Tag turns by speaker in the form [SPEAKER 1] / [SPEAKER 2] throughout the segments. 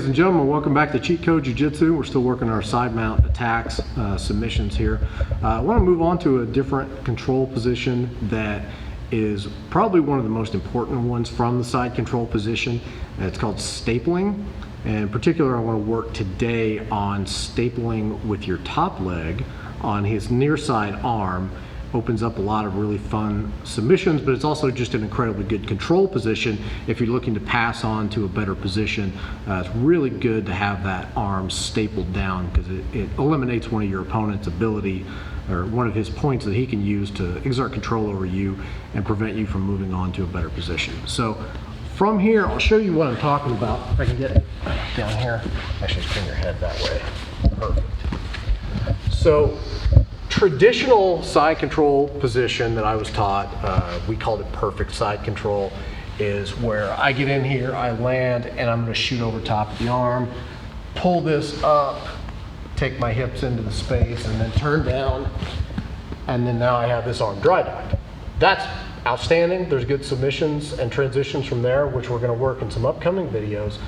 [SPEAKER 1] and gentlemen, welcome back to Cheat Code Jiu-Jitsu. We're still working our side mount attacks, submissions here. I want to move on to a different control position that is probably one of the most important ones from the side control position. It's called stapling. And in particular, I want to work today on stapling with your top leg on his near side arm. Opens up a lot of really fun submissions, but it's also just an incredibly good control position if you're looking to pass on to a better position. It's really good to have that arm stapled down because it eliminates one of your opponent's ability or one of his points that he can use to exert control over you and prevent you from moving on to a better position. So from here, I'll show you what I'm talking about. If I can get it down here. Actually, spin your head that way. Perfect. So, traditional side control position that I was taught, we called it perfect side control, is where I get in here, I land, and I'm going to shoot over top of the arm, pull this up, take my hips into the space, and then turn down, and then now I have this arm dry docked. That's outstanding. There's good submissions and transitions from there, which we're going to work in some upcoming videos.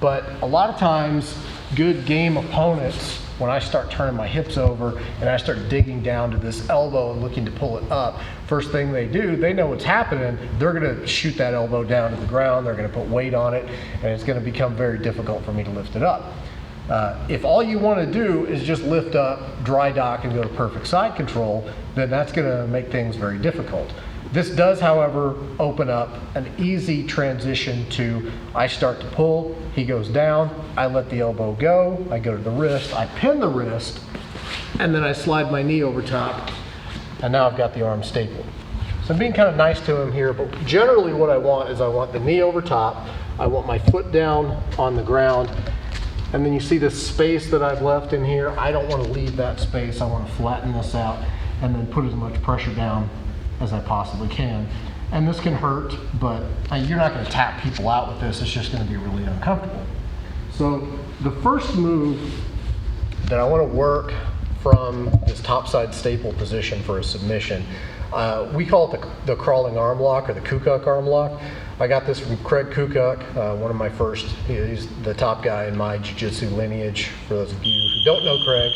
[SPEAKER 1] But a lot of times, good game opponents, when I start turning my hips over and I start digging down to this elbow and looking to pull it up, first thing they do, they know what's happening. They're gonna shoot that elbow down to the ground, they're gonna put weight on it, and it's gonna become very difficult for me to lift it up. If all you wanna do is just lift up, dry dock, and go to perfect side control, then that's gonna make things very difficult. This does, however, open up an easy transition to I start to pull, he goes down, I let the elbow go, I go to the wrist, I pin the wrist, and then I slide my knee over top, and now I've got the arm stapled. So I'm being kind of nice to him here, but generally what I want is I want the knee over top, I want my foot down on the ground, and then you see this space that I've left in here. I don't want to leave that space, I want to flatten this out and then put as much pressure down as I possibly can. And this can hurt, but you're not going to tap people out with this. It's just going to be really uncomfortable. So the first move that I want to work from this topside staple position for a submission, we call it the crawling arm lock or the Kukuk arm lock. I got this from Craig Kukuk, one of my first, he's the top guy in my jiu-jitsu lineage. For those of you who don't know Craig,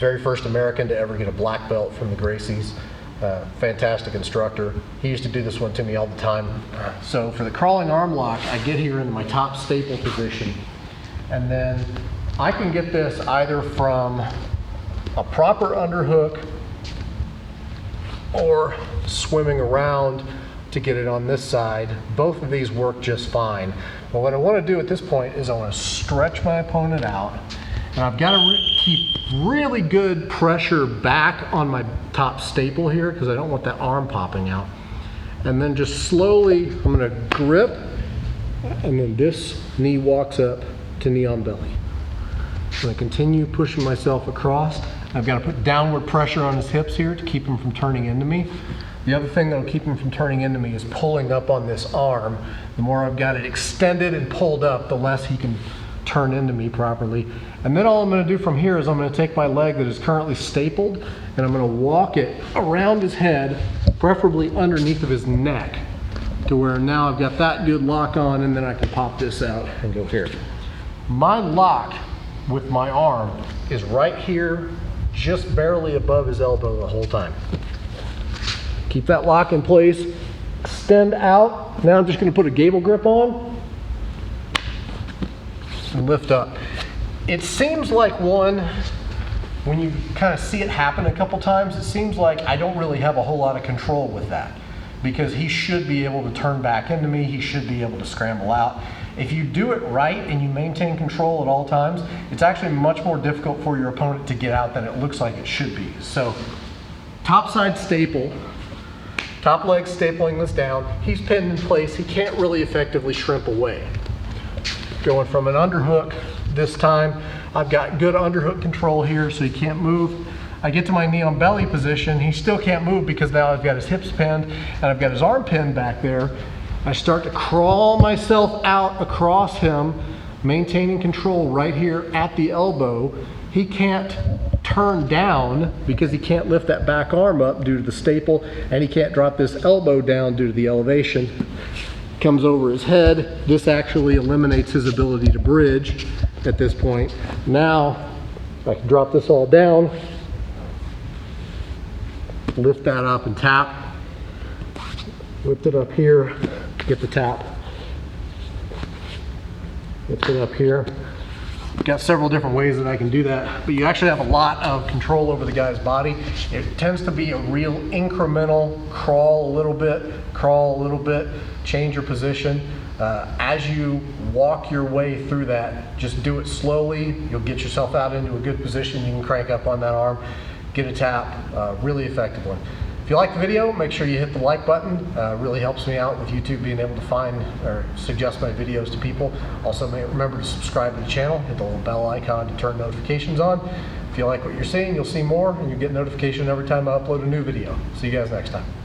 [SPEAKER 1] very first American to ever get a black belt from the Gracies. Fantastic instructor. He used to do this one to me all the time. So for the crawling arm lock, I get here in my top staple position, and then I can get this either from a proper underhook or swimming around to get it on this side. Both of these work just fine. But what I want to do at this point is I want to stretch my opponent out, and I've got to keep really good pressure back on my top staple here because I don't want that arm popping out. And then just slowly, I'm going to grip, and then this knee walks up to knee on belly. I'm going to continue pushing myself across. I've got to put downward pressure on his hips here to keep him from turning into me. The other thing that will keep him from turning into me is pulling up on this arm. The more I've got it extended and pulled up, the less he can turn into me properly. And then all I'm going to do from here is I'm going to take my leg that is currently stapled and I'm going to walk it around his head, preferably underneath of his neck, to where now I've got that good lock on, and then I can pop this out and go here. My lock with my arm is right here, just barely above his elbow the whole time. Keep that lock in place, extend out. Now I'm just going to put a gable grip on and lift up. It seems like when you kind of see it happen a couple times, it seems like I don't really have a whole lot of control with that, because he should be able to turn back into me, he should be able to scramble out. If you do it right and you maintain control at all times, it's actually much more difficult for your opponent to get out than it looks like it should be. So, topside staple, top leg stapling this down, he's pinned in place, he can't really effectively shrimp away. Going from an underhook this time, I've got good underhook control here so he can't move. I get to my knee on belly position, he still can't move because now I've got his hips pinned and I've got his arm pinned back there. I start to crawl myself out across him, maintaining control right here at the elbow. He can't turn down because he can't lift that back arm up due to the staple, and he can't drop this elbow down due to the elevation. Comes over his head. This actually eliminates his ability to bridge, at this point. Now, I can drop this all down, lift that up and tap, lift it up here, get the tap, lift it up here. Got several different ways that I can do that, but you actually have a lot of control over the guy's body. It tends to be a real incremental crawl a little bit, change your position. As you walk your way through that, just do it slowly. You'll get yourself out into a good position. You can crank up on that arm, get a tap, really effective one. If you like the video, make sure you hit the like button. Really helps me out with YouTube being able to find or suggest my videos to people. Also, remember to subscribe to the channel, hit the little bell icon to turn notifications on. If you like what you're seeing, you'll see more, and you'll get notification every time I upload a new video. See you guys next time.